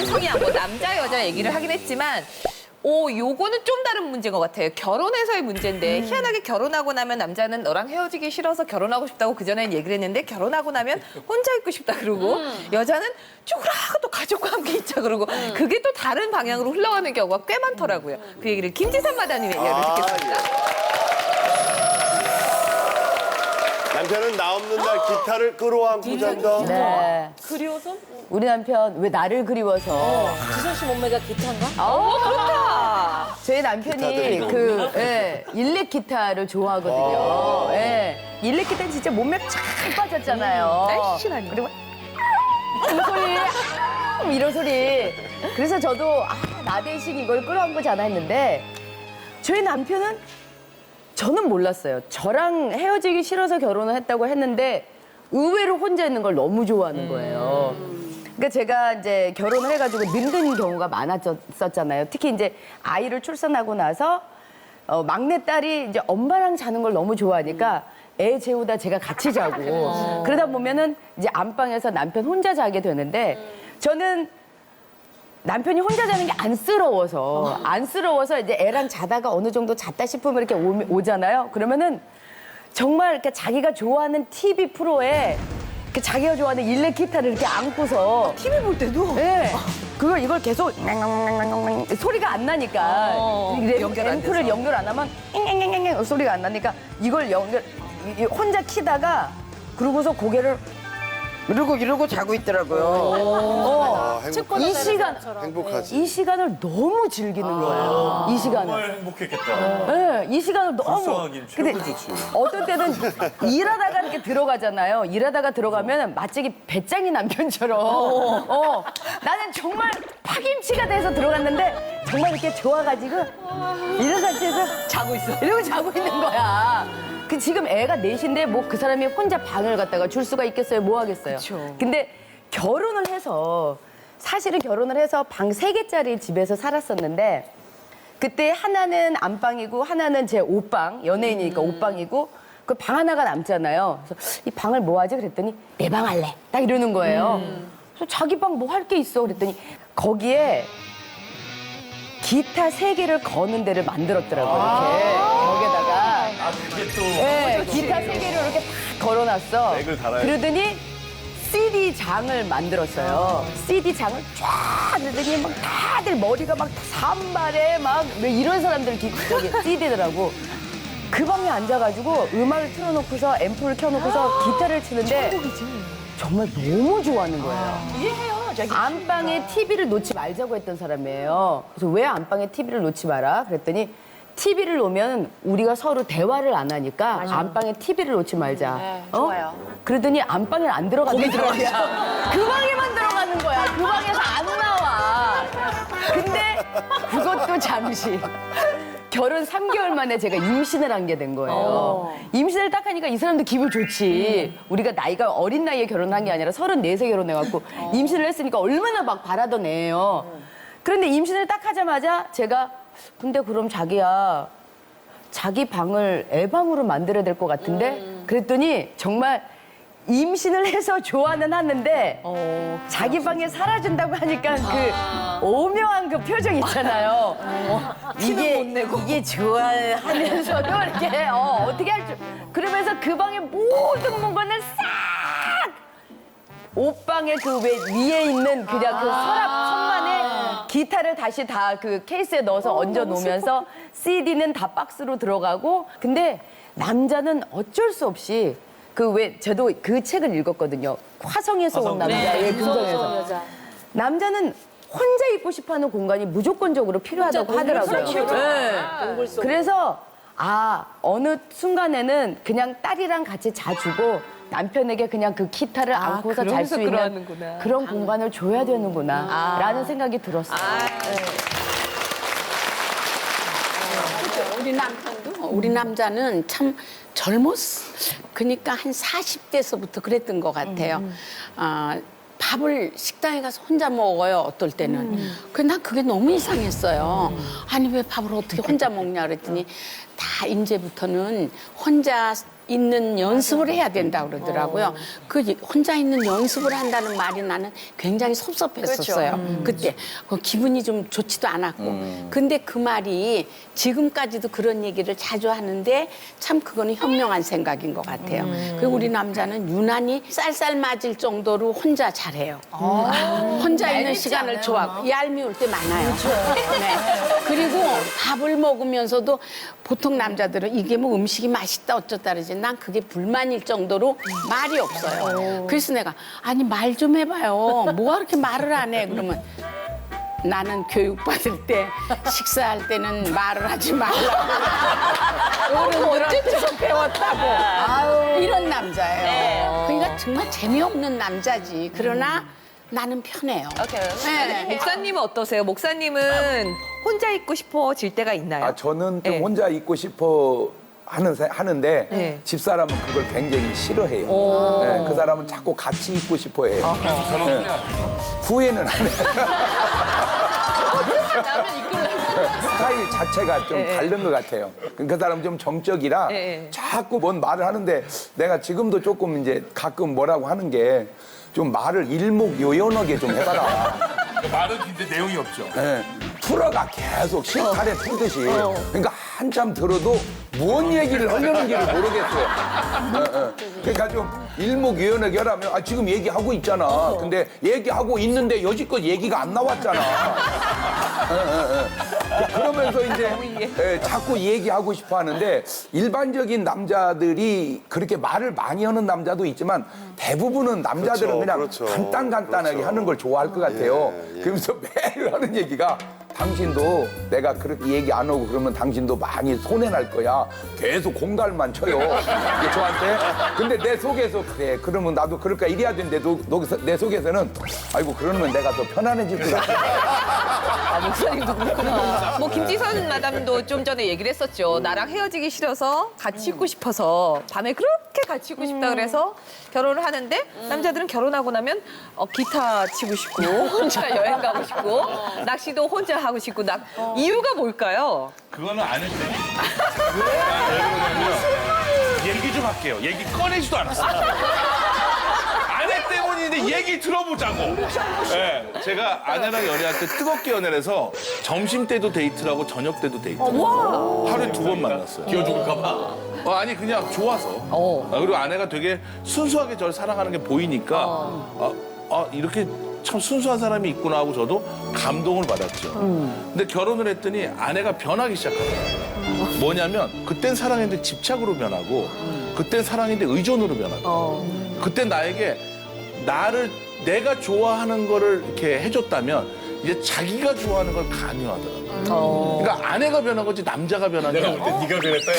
연예인 성향, 뭐 남자 여자 얘기를 하긴 했지만 요거는 좀 다른 문제인 것 같아요. 결혼해서의 문제인데 희한하게 결혼하고 나면 남자는 너랑 헤어지기 싫어서 결혼하고 싶다고 그전엔 얘기를 했는데 결혼하고 나면 혼자 있고 싶다 그러고 여자는 쭈그라고 또 가족과 함께 있자 그러고 그게 또 다른 방향으로 흘러가는 경우가 꽤 많더라고요. 그 얘기를 김지선 마담님의 얘기를 듣겠습니다. 남편은 나 없는 날 기타를 끌어안고 잔다. 네. 그리워서? 우리 남편 왜 나를 그리워서 지선 씨 몸매가 기타인가? 그렇다. 저희 남편이 기타들이 일렉 기타를 좋아하거든요. 예. 일렉 기타는 진짜 몸매 쫙 빠졌잖아요. 날씬하니. 그리고 이 소리, 이런 소리. 그래서 저도 나 대신 이걸 끌어안고 자나 했는데 저희 남편은 저는 몰랐어요. 저랑 헤어지기 싫어서 결혼을 했다고 했는데 의외로 혼자 있는 걸 너무 좋아하는 거예요. 그러니까 제가 이제 결혼을 해가지고 늙는 경우가 많았었잖아요. 특히 이제 아이를 출산하고 나서 막내 딸이 이제 엄마랑 자는 걸 너무 좋아하니까 애 재우다 제가 같이 자고 그러다 보면은 이제 안방에서 남편 혼자 자게 되는데 저는 남편이 혼자 자는 게 안쓰러워서 이제 애랑 자다가 어느 정도 잤다 싶으면 이렇게 오잖아요. 그러면은 정말 이렇게 자기가 좋아하는 TV 프로에 그 자기가 좋아하는 일렉 기타를 이렇게 안고서 TV 볼 때도 네. 이걸 계속 소리가 안 나니까 연결 안 앰프를 돼서. 연결 안 하면 앵앵앵앵 소리가 안 나니까 이걸 혼자 키다가 그러고서 고개를 이러고 자고 있더라고요. 이 시간 행복하지. 이 시간을 너무 즐기는 거예요. 이 시간을. 정말 행복했겠다. 네, 이 시간을 너무. 불쌍하긴 근데 최고좋지. 어떤 때는 일하다가 이렇게 들어가잖아요. 일하다가 들어가면 마치 배짱이 남편처럼. 나는 정말 파김치가 돼서 들어갔는데 정말 이렇게 좋아가지고 이런 상태에서 자고 있어. 이러고 자고 있는 거야. 그 지금 애가 넷인데 뭐 그 사람이 혼자 방을 갖다가 줄 수가 있겠어요? 뭐 하겠어요? 그쵸. 근데 사실은 결혼을 해서 방 3개짜리 집에서 살았었는데 그때 하나는 안방이고 하나는 제 옷방, 연예인이니까 옷방이고 그 방 하나가 남잖아요. 그래서 이 방을 뭐 하지? 그랬더니 내 방 할래. 딱 이러는 거예요. 그래서 자기 방 뭐 할 게 있어? 그랬더니 거기에 기타 3개를 거는 데를 만들었더라고요. 이렇게 벽에다가. 그게 또 네, 기타 3개를 이렇게 다 걸어놨어. 맥을 달아야 그러더니 CD 장을 만들었어요. CD 장을 쫙 그러더니 막 다들 머리가 막 산발에 막 왜 이런 사람들 CD더라고. 그 방에 앉아가지고 음악을 틀어놓고서 앰프를 켜놓고서 기타를 치는데 정말 너무 좋아하는 거예요. 이해해요. 안방에 TV를 놓지 말자고 했던 사람이에요. 그래서 왜 안방에 TV를 놓지 마라? 그랬더니 TV를 놓으면 우리가 서로 대화를 안 하니까 안방에 TV를 놓지 말자. 네, 좋아요. 그러더니 안방에 안 들어가더라고요. 그 방에만 들어가는 거야. 그 방에서 안 나와. 근데 그것도 잠시. 결혼 3개월 만에 제가 임신을 한 게 된 거예요. 임신을 딱 하니까 이 사람도 기분 좋지. 우리가 나이가 어린 나이에 결혼한 게 아니라 34세 결혼해갖고 임신을 했으니까 얼마나 막 바라던 애예요. 그런데 임신을 딱 하자마자 제가 근데 그럼 자기야 자기 방을 애 방으로 만들어야 될 것 같은데 그랬더니 정말 임신을 해서 좋아는 하는데 자기 방에 살아준다고 하니까 그 오묘한 그 표정 있잖아요. 이게 좋아하면서도 이렇게 어떻게 할 줄. 그러면서 그 방의 모든 물건을 싹 옷방에 그 위에 있는 그냥 그 서랍 선만에 기타를 다시 다 그 케이스에 넣어서 얹어 놓으면서 CD는 다 박스로 들어가고 근데 남자는 어쩔 수 없이 저도 그 책을 읽었거든요. 화성에서 온 남자의 금성에서. 여자. 남자는 혼자 있고 싶어하는 공간이 무조건적으로 필요하다고 하더라고요. 네. 그래서 어느 순간에는 그냥 딸이랑 같이 자주고 남편에게 그냥 그 기타를 안고서 잘 수 있는 그러는구나. 그런 공간을 줘야 되는구나 라는 생각이 들었어요. 우리 남자는 참 그러니까 한 40대서부터 그랬던 것 같아요. 밥을 식당에 가서 혼자 먹어요, 어떨 때는. 난 그게 너무 이상했어요. 아니, 왜 밥을 어떻게 혼자 먹냐 그랬더니 다 이제부터는 혼자 있는 연습을 해야 된다고 그러더라고요. 그 혼자 있는 연습을 한다는 말이 나는 굉장히 섭섭했었어요. 그때 기분이 좀 좋지도 않았고. 근데 그 말이 지금까지도 그런 얘기를 자주 하는데 참 그거는 현명한 생각인 것 같아요. 그리고 우리 남자는 유난히 쌀쌀 맞을 정도로 혼자 잘해요. 혼자 있는 시간을 좋아하고 얄미울 때 많아요. 네. 그리고 밥을 먹으면서도 보통 남자들은 이게 뭐 음식이 맛있다 어쩌다 그러지 난 그게 불만일 정도로 말이 없어요. 그래서 내가 아니 말 좀 해봐요. 뭐가 그렇게 말을 안 해? 그러면 나는 교육받을 때 식사할 때는 말을 하지 말라고 어른들한테서 배웠다고 이런 남자예요. 그러니까 정말 재미없는 남자지. 그러나 나는 편해요. 네. 목사님은 어떠세요? 목사님은 혼자 있고 싶어질 때가 있나요? 아, 저는 좀 네. 혼자 있고 싶어 하는데 네. 집사람은 그걸 굉장히 싫어해요. 네, 그 사람은 자꾸 같이 있고 싶어 해요. 네. 후회는 안 해요. 스타일 자체가 좀 다른 것 같아요. 그 사람은 좀 정적이라 자꾸 뭔 말을 하는데 내가 지금도 조금 이제 가끔 뭐라고 하는 게 좀 말을 일목요연하게 좀 해봐라. 말은 긴데 내용이 없죠. 네. 풀어가 계속 실타래 풀듯이. 그러니까 한참 들어도 뭔 얘기를 하려는지를 모르겠어요. 그러니까 좀 일목요연하게 하라면 아, 지금 얘기하고 있잖아. 근데 얘기하고 있는데 여지껏 얘기가 안 나왔잖아. 그러면서 이제 자꾸 얘기하고 싶어 하는데 일반적인 남자들이 그렇게 말을 많이 하는 남자도 있지만 대부분은 남자들은 그렇죠, 그냥 그렇죠. 간단하게 그렇죠. 하는 걸 좋아할 것 같아요. 그러면서 매일 하는 얘기가 당신도 내가 그렇게 얘기 안 하고 그러면 당신도 많이 손해날 거야. 계속 공갈만 쳐요. 이게 저한테. 근데 내 속에서 그래. 그러면 나도 그럴까 이래야 되는데 내 속에서는 아이고 그러면 내가 더 편안해질 것 같아. 아, 목사님도 그렇구나. 뭐 김지선 마담도 좀 전에 얘기를 했었죠. 나랑 헤어지기 싫어서 같이 있고 싶어서 밤에 그렇게 같이 있고 싶다 그래서 결혼을 하는데 남자들은 결혼하고 나면 기타 치고 싶고 혼자 여행 가고 싶고 낚시도 혼자 하고 싶고 이유가 뭘까요? 그거는 아닐 때. 왜 그러냐면 얘기 좀 할게요. 얘기 꺼내지도 않았어요. 아내 때문인데 얘기 들어보자고. 네, 제가 아내랑 연애할 때 뜨겁게 연애를 해서 점심 때도 데이트를 하고 저녁 때도 데이트를 하고 하루에 2번 만났어요. 기어 죽을까 봐? 아니 그냥 좋아서. 그리고 아내가 되게 순수하게 저를 사랑하는 게 보이니까 이렇게 참 순수한 사람이 있구나 하고 저도 감동을 받았죠. 근데 결혼을 했더니 아내가 변하기 시작하더라고요. 뭐냐면 그땐 사랑했는데 집착으로 변하고 그땐 사랑했는데 의존으로 변하고 그때 나에게 내가 좋아하는 거를 이렇게 해줬다면 이제 자기가 좋아하는 걸 강요하더라고요. 그러니까 아내가 변한 거지 남자가 변한 게 아니고 네가 변했다.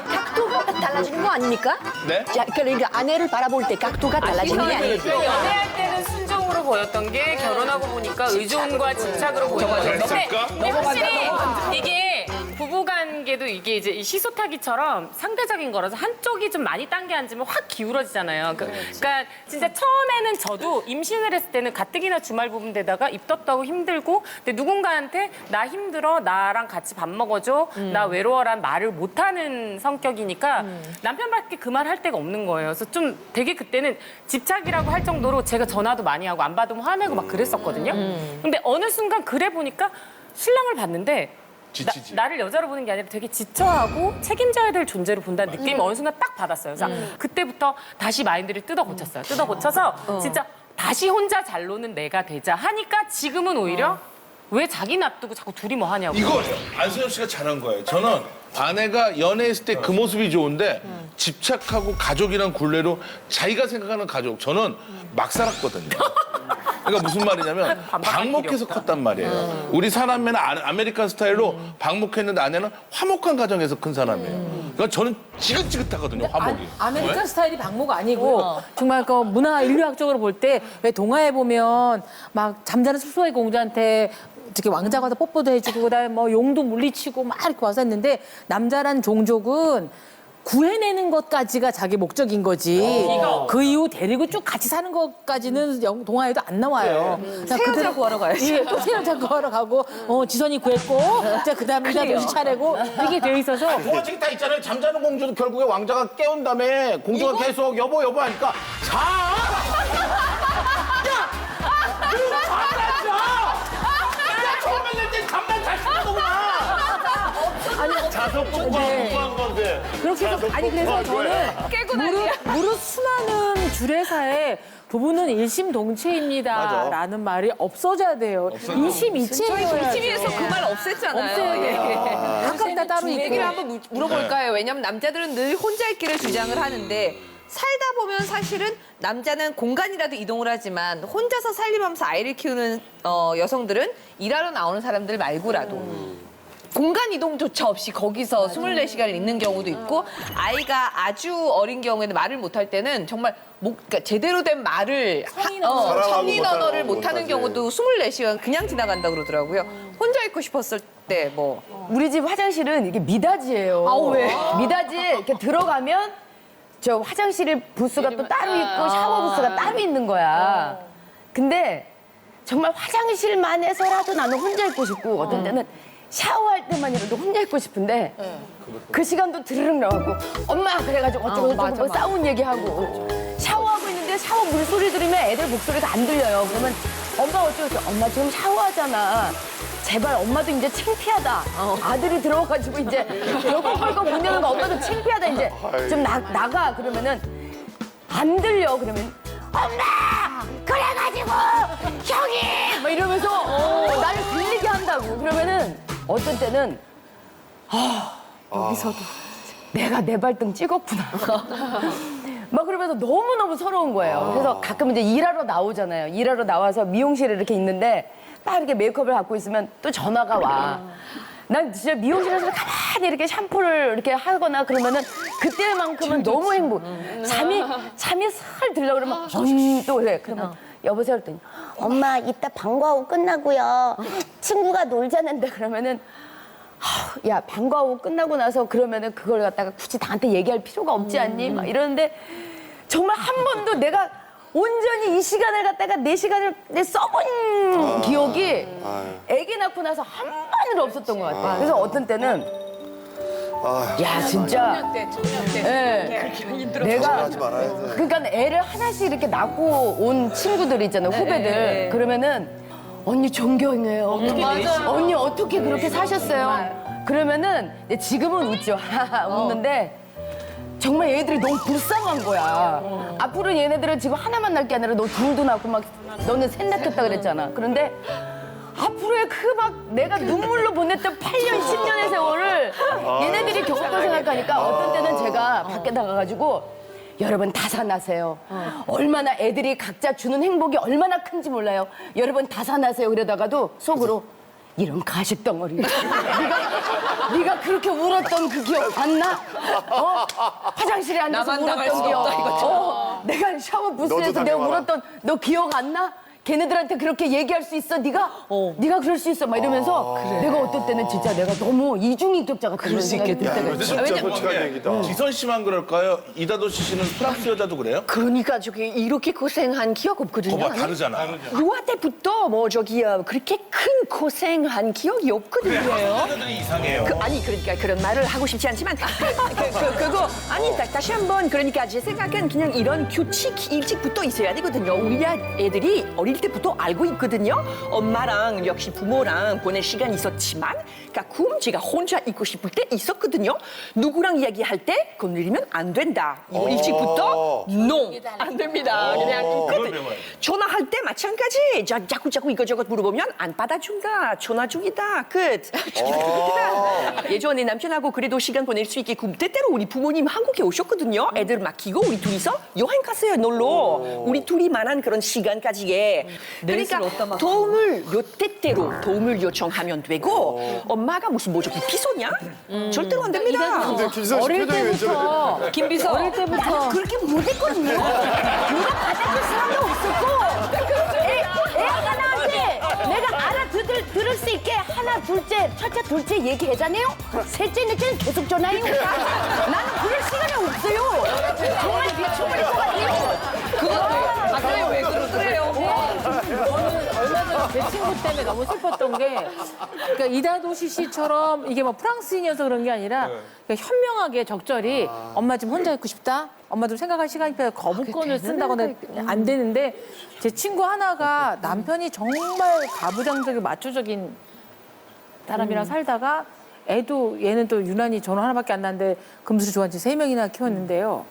각도가 달라지는 거 아닙니까? 네? 자, 그러니까 아내를 바라볼 때 각도가 달라지는 게 아니에요. 연애할 때는 순종으로 보였던 게 결혼하고 보니까 의존과 집착으로 보여가지고 근데 확실히 이게 부부관계도 이게 이제 이 시소타기처럼 상대적인 거라서 한쪽이 좀 많이 당겨 앉으면 확 기울어지잖아요. 그러니까 진짜 처음에는 저도 임신을 했을 때는 가뜩이나 주말 부부인데다가 입덧도 하고 힘들고 근데 누군가한테 나 힘들어 나랑 같이 밥 먹어줘 나 외로워란 말을 못하는 성격이니까 남편밖에 그 말 할 데가 없는 거예요. 그래서 좀 되게 그때는 집착이라고 할 정도로 제가 전화도 많이 하고 안 받으면 화내고 막 그랬었거든요. 근데 어느 순간 그래 보니까 신랑을 봤는데 지치지. 나를 여자로 보는 게 아니라 되게 지쳐하고 책임져야 될 존재로 본다는 느낌을 어느 순간 딱 받았어요. 그래서 그때부터 다시 마인드를 뜯어 고쳤어요. 뜯어 고쳐서 진짜 다시 혼자 잘 노는 내가 되자 하니까 지금은 오히려 왜 자기 놔두고 자꾸 둘이 뭐 하냐고. 이거 안소영 씨가 잘한 거예요. 저는 아내가 연애했을 때 그 모습이 좋은데 집착하고 가족이란 굴레로 자기가 생각하는 가족 저는 막 살았거든요. 그러니까 무슨 말이냐면 방목해서 컸단 말이에요. 우리 사남매는 아메리칸 스타일로 방목했는데 아내는 화목한 가정에서 큰 사람이에요. 그러니까 저는 지긋지긋하거든요, 화목이. 아메리칸 스타일이 방목 아니고 정말 그 문화 인류학적으로 볼 때 왜 동화에 보면 막 잠자는 숲속의 공주한테 이렇게 왕자가 와서 뽀뽀도 해주고 그다음에 뭐 용도 물리치고 막 이렇게 와서 했는데 남자란 종족은 구해내는 것까지가 자기 목적인 거지. 그 이후 데리고 쭉 같이 사는 것까지는 동화에도 안 나와요. 새 여자 구하러 가야지. 예, 또 새 여자 구하러 가고, 지선이 구했고, 자, 그 다음에 나 정신 차리고, 이게 돼 있어서. 동화책이 다 있잖아요. 잠자는 공주도 결국에 왕자가 깨운 다음에 공주가 계속 여보 하니까 자! 야! 그리고 잠깐 자! 야, 처음 만날 땐 잠만 잘 쓰는 거구나! 자석 공부한 건데. 그렇게 해서, 아니, 그래서 저는 무릇 수많은 주례사에 부부는 일심동체입니다. 맞아. 라는 말이 없어져야 돼요. 일심이체예요. TV에서 그 말 없앴잖아요. 없애야 돼요. 예. 각각 다 따로 있고. 얘기를 한번 물어볼까 해요. 왜냐면 남자들은 늘 혼자 있기를 주장을 하는데 살다 보면 사실은 남자는 공간이라도 이동을 하지만 혼자서 살림하면서 아이를 키우는 여성들은 일하러 나오는 사람들 말고라도 공간 이동조차 없이 거기서 24시간을 있는 경우도 있고 아이가 아주 어린 경우에는 말을 못할 때는 정말 그러니까 제대로 된 말을 성인 언어를 못하는 못하지. 경우도 24시간 그냥 지나간다 그러더라고요. 혼자 있고 싶었을 때 뭐 우리 집 화장실은 이게 미닫이에요. 왜? 미닫이 이렇게 들어가면 저 화장실 부스가 또 따로 있고 샤워 부스가 따로 있는 거야. 근데 정말 화장실만 해서라도 나는 혼자 있고 싶고 어떤 때는 샤워할 때만이라도 혼자 있고 싶은데 그 시간도 드르륵 나와갖고 엄마 그래가지고 어쩌고 싸운 얘기하고 샤워하고 있는데 샤워 물소리 들으면 애들 목소리가 안 들려요. 그러면 엄마 어쩌고 엄마 지금 샤워하잖아. 제발 엄마도 이제 창피하다. 아들이 들어와가지고 이제 벌컥벌컥 문 여는 거 엄마도 창피하다. 이제 좀 나가 그러면은 안 들려. 그러면 엄마 그래가지고 형이 막 이러면서 나를 들리게 한다고. 그러면은 어떤 때는 여기서도 내가 내 발등 찍었구나. 막 그러면서 너무너무 서러운 거예요. 그래서 가끔 이제 일하러 나오잖아요. 일하러 나와서 미용실에 이렇게 있는데 딱 이렇게 메이크업을 갖고 있으면 또 전화가 와. 난 진짜 미용실에서 가만히 이렇게 샴푸를 이렇게 하거나 그러면은 그때만큼은 너무 행복. 잠이 살 들려 그러면 또 그래. 그러면 여보세요 그랬더니 엄마 이따 방과후 끝나고요. 친구가 놀자는데 그러면은 야 방과후 끝나고 나서 그러면은 그걸 갖다가 굳이 나한테 얘기할 필요가 없지 않니? 막 이러는데 정말 한 번도 내가 온전히 이 시간을 갖다가 내 시간을 써본 기억이 아기 낳고 나서 한 번도 없었던 것 같아요. 그래서 어떤 때는 야 진짜 내가 하지 말아야 돼. 그러니까 애를 하나씩 이렇게 낳고 온 친구들 있잖아요 후배들 그러면은 언니 존경해요. 언니 어떻게 그렇게 사셨어요? 그러면은 지금은 웃죠. 웃는데 정말 얘네들이 너무 불쌍한 거야. 앞으로 얘네들은 지금 하나만 낳을 게 아니라 너 둘도 낳고 막 너는 셋 낳겠다 그랬잖아. 그런데 앞으로의 그 막 내가 눈물로 보냈던 8년, 10년의 세월을 얘네들이 겪었다 생각하니까 어떤 때는 제가 밖에 나가가지고 여러분 다산하세요. 얼마나 애들이 각자 주는 행복이 얼마나 큰지 몰라요. 여러분 다산하세요. 그러다가도 속으로 이런 가식 덩어리. 네가 그렇게 울었던 그 기억 안 나? 화장실에 앉아서 나만 당할 울었던 수 기억. 없다, 이거죠. 내가 샤워 부스에서 너도 내가 당해봐라. 울었던 너 기억 안 나? 걔네들한테 그렇게 얘기할 수 있어? 네가 그럴 수 있어? 막 이러면서 내가 어떨 때는 진짜 내가 너무 이중인격자 같은 그런 생각이 들 때가 이거 진짜 솔직한 얘기다. 지선 씨만 그럴까요? 이다도시 씨는 프랑스 여자도 그래요? 그러니까 저기 이렇게 고생한 기억 없거든요. 거봐 다르잖아. 유아 때부터 뭐 저기 그렇게 큰 고생한 기억이 없거든요. 여자들이 이상해요. 아니 그러니까 그런 말을 하고 싶지 않지만 그거 아니 다시 한번 그러니까 제 생각엔 그냥 이런 규칙 일찍부터 있어야 되거든요. 우리 애들이 어릴 때부터 알고 있거든요. 엄마랑 역시 부모랑 보낼 시간이 있었지만 가끔 제가 혼자 있고 싶을 때 있었거든요. 누구랑 이야기할 때 건드리면 안 된다. 이거 일찍부터 no 안 됩니다. 그냥 그걸 끝. 배워야지. 전화할 때 마찬가지. 자꾸 이것저것 물어보면 안 받아준다. 전화 중이다. 끝. 예전에 남편하고 그래도 시간 보낼 수 있게 그때때로 우리 부모님 한국에 오셨거든요. 애들 맡기고 우리 둘이서 여행 갔어요. 놀러. 우리 둘이만한 그런 시간까지에. 그러니까 도움을 요때때로 도움을 요청하면 되고 엄마가 무슨 뭐 저기 비서냐? 절대로 안 됩니다. 근데 김선 씨 표정이 왜 저래? 김비서 어릴 때부터 그렇게 못했거든요. 누가 받아줄 사람도 없었고 애가 나한테 내가 알아들을 수 있게 하나 첫째, 둘째 얘기하잖아요? 셋째, 넷째는 계속 전화해요. 나는 그럴 시간이 없어요. 정말 미쳐버릴 것 같아요. 그래요, 왜 그러세요? 저는 얼마 전에 제 친구 때문에 너무 슬펐던 게 그러니까 이다도시 씨처럼 이게 뭐 프랑스인이어서 그런 게 아니라 그러니까 현명하게 적절히 엄마 좀 혼자 있고 싶다. 엄마 좀 생각할 시간이 필요해. 거부권을 쓴다거나 안 되는데 제 친구 하나가 남편이 정말 가부장적이고 마초적인 사람이랑 살다가 애도 얘는 또 유난히 전화 하나밖에 안 나는데 금수저 좋아한지 3명이나 키웠는데요.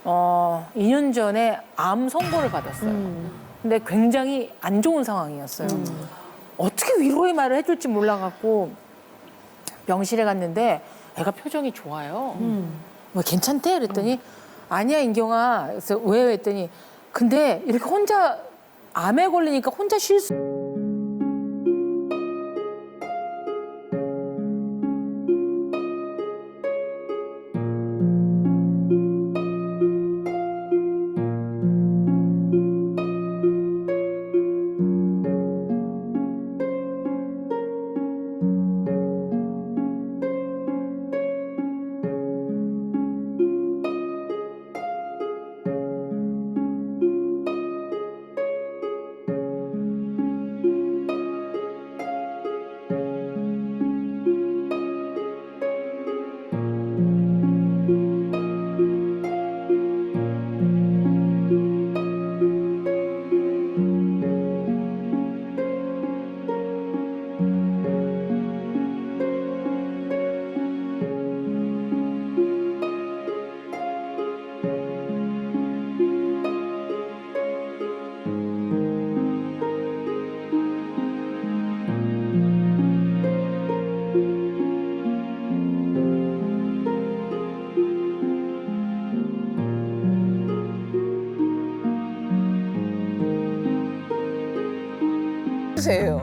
2년 전에 암 선고를 받았어요. 근데 굉장히 안 좋은 상황이었어요. 어떻게 위로의 말을 해줄지 몰라갖고 병실에 갔는데 애가 표정이 좋아요. 뭐 괜찮대? 그랬더니 아니야 인경아. 그래서 왜? 했더니 근데 이렇게 혼자 암에 걸리니까 혼자 쉴 수 주세요.